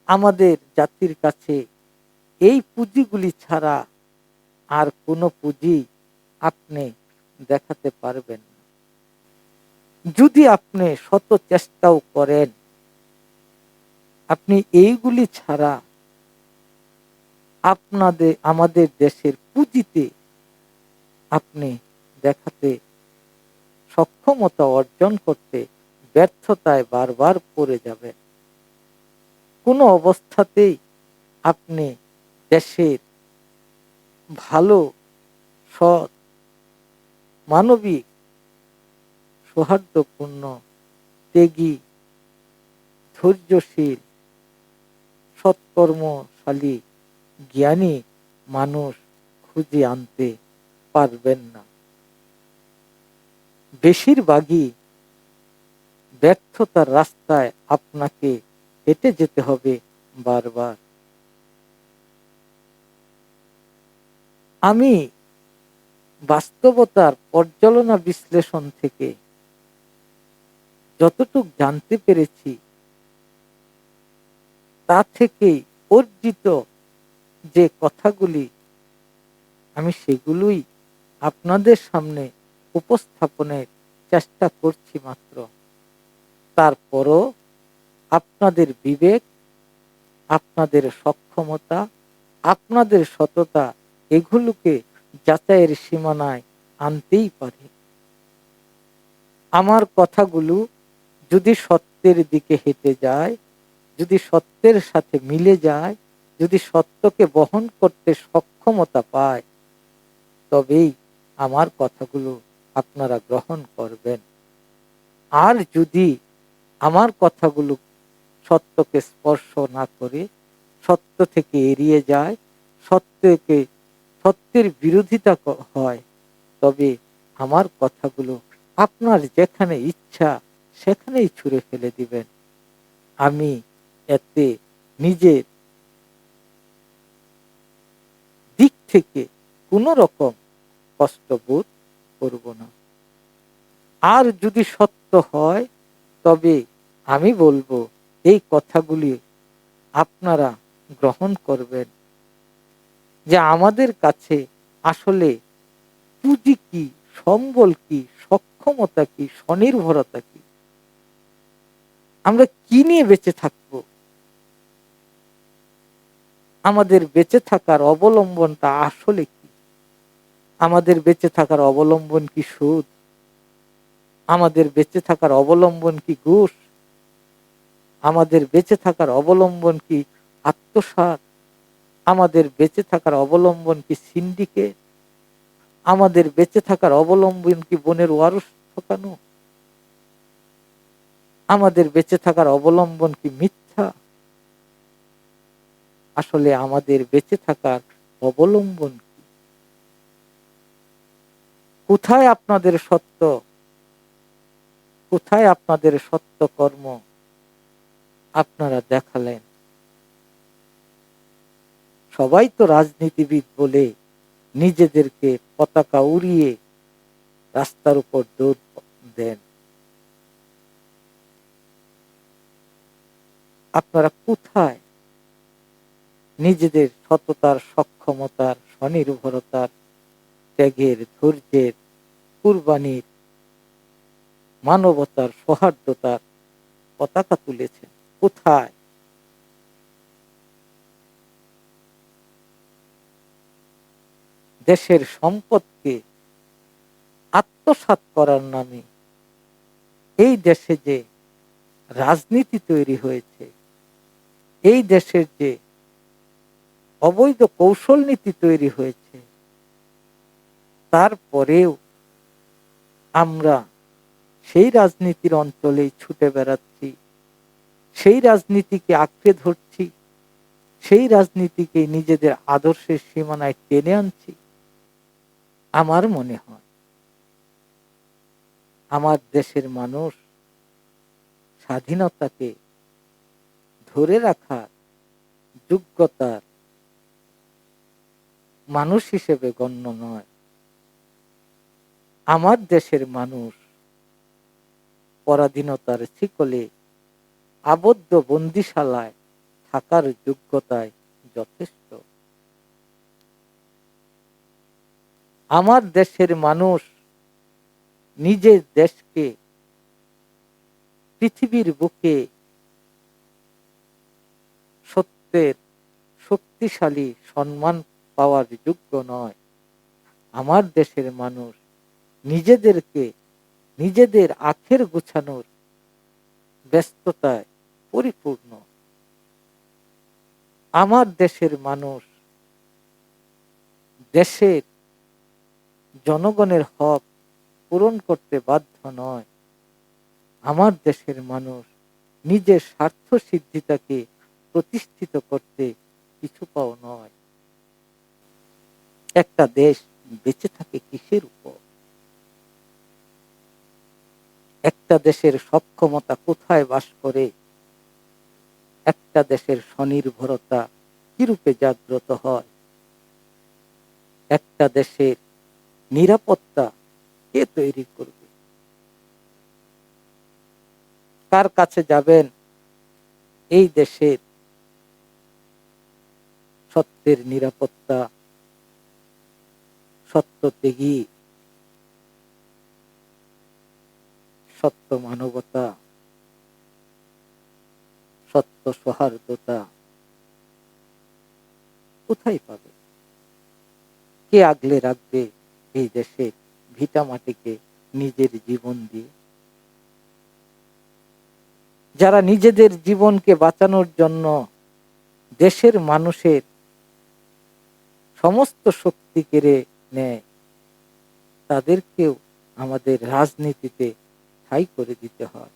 আমাদের জাতির কাছে এই পুঁজিগুলি ছাড়া আর কোনো পুঁজি আপনি দেখাতে পারবেন না। যদি আপনি শত চেষ্টাও করেন, আপনি এইগুলি ছাড়া আমাদের দেশের পুঁজিতে আপনি দেখাতে সক্ষমতা অর্জন করতে ব্যর্থতায় বারবার পড়ে যাবেন। কোনো অবস্থাতেই আপনি দেশের ভালো, সৎ, মানবিক, সৌহার্দ্যপূর্ণ, ত্যাগী, ধৈর্যশীল, সৎকর্মশালী, জ্ঞানী মানুষ খুঁজে আনতে পারবেন না। বেশিরভাগই ব্যর্থতার রাস্তায় আপনাকে হেঁটে যেতে হবে বারবার। আমি বাস্তবতার পর্যালোচনা বিশ্লেষণ থেকে যতটুকু জানতে পেরেছি, তা থেকেই অর্জিত যে কথাগুলি, আমি সেগুলোই আপনাদের সামনে উপস্থাপনের চেষ্টা করছি মাত্র। তারপরও আপনাদের বিবেক, আপনাদের সক্ষমতা, আপনাদের সততা এগুলোকে যাচাইয়ের সীমানায় আনতেই পারে। আমার কথাগুলো যদি সত্যের দিকে হেঁটে যায়, যদি সত্যের সাথে মিলে যায়, যদি সত্যকে বহন করতে সক্ষমতা পায়, তবেই আমার কথাগুলো আপনারা গ্রহণ করবেন। আর যদি আমার কথাগুলো সত্যকে স্পর্শ না করে, সত্য থেকে এড়িয়ে যায়, সত্যের বিরোধিতা হয়, তবে আমার কথাগুলো আপনার যেখানে ইচ্ছা সেখানেই ছুঁড়ে ফেলে দিবেন। আমি এতে নিজের দিক থেকে কোনো রকম কষ্ট বোধ করব না। আর যদি সত্য হয়, তবে আমি বলবো এই কথাগুলি আপনারা গ্রহণ করবেন, যে আমাদের কাছে আসলে পুঁজি কি, সম্বল কি, সক্ষমতা কি, স্বনির্ভরতা কি, আমরা কি নিয়ে বেঁচে থাকবো, আমাদের বেঁচে থাকার অবলম্বনটা আসলে কি? আমাদের বেঁচে থাকার অবলম্বন কি সুদ? আমাদের বেঁচে থাকার অবলম্বন কি ঘুষ? আমাদের বেঁচে থাকার অবলম্বন কি আত্মসাৎ? আমাদের বেঁচে থাকার অবলম্বন কি সিন্ডিকেট? আমাদের বেঁচে থাকার অবলম্বন কি বনের ওয়ারস ঠকানো? আমাদের বেঁচে থাকার অবলম্বন কি মিথ্যা? আসলে আমাদের বেঁচে থাকার অবলম্বন কি? কোথায় আপনাদের সত্য? কোথায় আপনাদের সত্য কর্ম আপনারা দেখালেন? সবাই তো রাজনীতিবিদ বলে নিজেদেরকে পতাকা উড়িয়ে রাস্তার উপর দৌড় দেন। আপনারা কোথায় নিজেদের সততার, সক্ষমতার, স্বনির্ভরতার, ত্যাগের, ধৈর্যের, কুরবানির, মানবতার, সৌহার্দ্যতার পতাকা তুলেছেন? কোথায়? দেশের সম্পদকে আত্মসাৎ করার নামে এই দেশে যে রাজনীতি তৈরি হয়েছে, এই দেশের যে অবৈধ কৌশল নীতি তৈরি হয়েছে, তারপরেও আমরা সেই রাজনীতির অঞ্চলেই ছুটে বেড়াচ্ছি, সেই রাজনীতিকে আঁকড়ে ধরছি, সেই রাজনীতিকে নিজেদের আদর্শের সীমানায় টেনে আনছি। আমার মনে হয় আমার দেশের মানুষ স্বাধীনতাকে ধরে রাখার যোগ্যতার মানুষ হিসেবে গণ্য নয়। আমার দেশের মানুষ পরাধীনতার শিকলে আবদ্ধ বন্দিশালায় থাকার যোগ্যতায় যথেষ্ট। আমার দেশের মানুষ নিজের দেশকে পৃথিবীর বুকে সত্যের শক্তিশালী সম্মান পাওয়ার যোগ্য নয়। আমার দেশের মানুষ নিজেদেরকে নিজেদের আখের গোছানোর ব্যস্ততায় পরিপূর্ণ। আমার দেশের মানুষ দেশের জনগণের হক পূরণ করতে বাধ্য নয়। আমার দেশের মানুষ নিজের স্বার্থ সিদ্ধিতাকে প্রতিষ্ঠিত করতে পিছুপাও নয়। একটা দেশ বেঁচে থাকে কিসের উপর? একটা দেশের সক্ষমতা কোথায় বাস করে? একটা দেশের স্বনির্ভরতা কিরূপে জাগ্রত হয়? একটা দেশের নিরাপত্তা কে তৈরি করবে? কার কাছে যাবেন এই দেশের সত্যের নিরাপত্তা, সত্যত্যাগী, সত্য মানবতা, সত্য সৌহার্দ্যতা কোথায় পাবে? কে আগলে রাখবে এই দেশের ভিটা মাটিকে নিজের জীবন দিয়ে? যারা নিজেদের জীবনকে বাঁচানোর জন্য দেশের মানুষের সমস্ত শক্তি কেড়ে নেয়, তাদেরকেও আমাদের রাজনীতিতে ঠাঁই করে দিতে হয়।